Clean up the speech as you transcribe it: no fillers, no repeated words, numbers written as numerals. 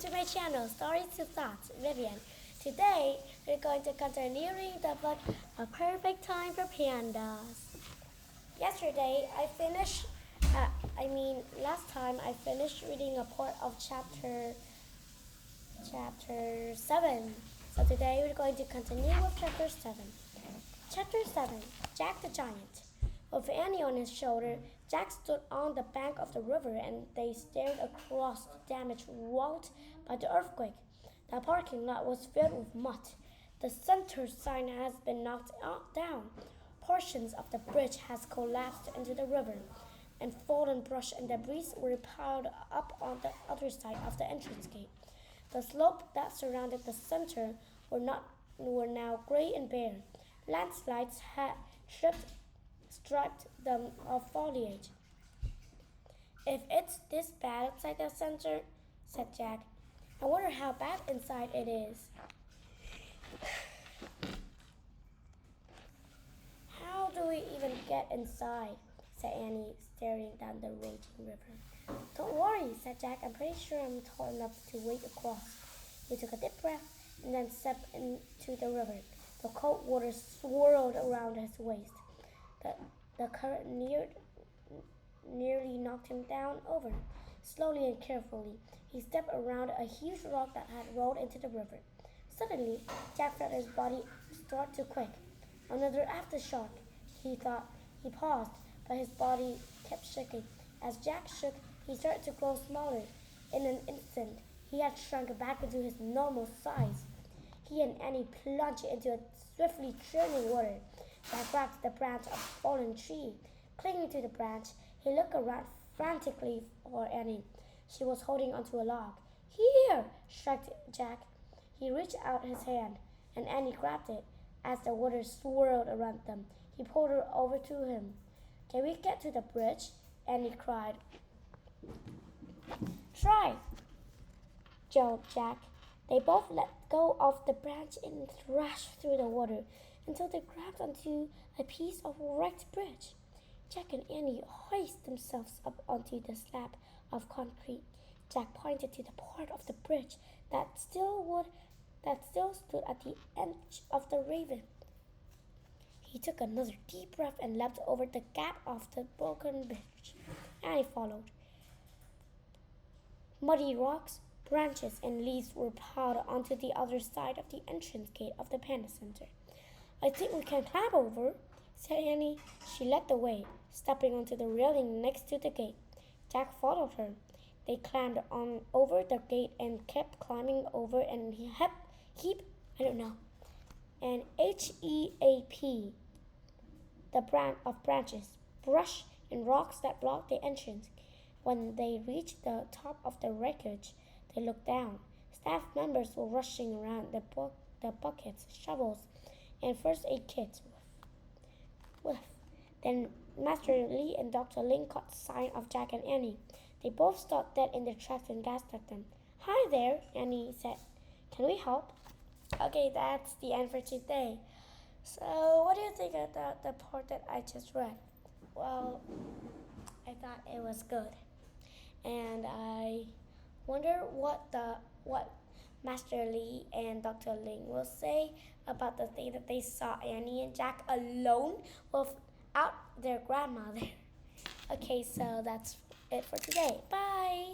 To my channel, Stories to Thoughts, Vivian. Today, we're going to continue reading the book A Perfect Time for Pandas. Yesterday, last time I finished reading a part of chapter 7. So today, we're going to continue with chapter 7. Chapter 7, Jack the Giant. With Annie on his shoulder, Jack stood on the bank of the river and they stared across the damage wrought by the earthquake. The parking lot was filled with mud. The center sign has been knocked down. Portions of the bridge has collapsed into the river, and fallen brush and debris were piled up on the other side of the entrance gate. The slope that surrounded the center were now gray and bare. Landslides had stripped them of foliage. If it's this bad outside the center, said Jack, I wonder how bad inside it is. How do we even get inside? Said Annie, staring down the raging river. Don't worry, said Jack. I'm pretty sure I'm tall enough to wade across. He took a deep breath and then stepped into the river. The cold water swirled around his waist. The current nearly knocked him down over. Slowly and carefully, he stepped around a huge rock that had rolled into the river. Suddenly, Jack felt his body start to quake. Another aftershock, he thought. He paused, but his body kept shaking. As Jack shook, he started to grow smaller. In an instant, he had shrunk back into his normal size. He and Annie plunged into a swiftly churning water. Jack grabbed the branch of a fallen tree. Clinging to the branch, he looked around frantically for Annie. She was holding onto a log. Here! Shrieked Jack. He reached out his hand, and Annie grabbed it. As the water swirled around them, he pulled her over to him. Can we get to the bridge? Annie cried. Try, yelled Jack. They both let go of the branch and thrashed through the water until they grabbed onto a piece of wrecked bridge. Jack and Annie hoisted themselves up onto the slab of concrete. Jack pointed to the part of the bridge that still stood at the edge of the river. He took another deep breath and leapt over the gap of the broken bridge. Annie followed. Muddy rocks, branches, and leaves were piled onto the other side of the entrance gate of the Panda Center. I think we can climb over, said Annie. She led the way, stepping onto the railing next to the gate. Jack followed her. They climbed on over the gate and kept climbing over an heap of branches, brush, and rocks that blocked the entrance. When they reached the top of the wreckage, they looked down. Staff members were rushing around the buckets, shovels, and first aid kits. Then Master Lee and Dr. Ling caught sight of Jack and Annie. They both stopped dead in their tracks and gasped at them. Hi there, Annie said. Can we help? Okay, that's the end for today. So, what do you think about the part that I just read? Well, I thought it was good. And I wonder what Master Lee and Dr. Ling will say about the thing that they saw Annie and Jack alone without their grandmother. Okay, so that's it for today. Bye!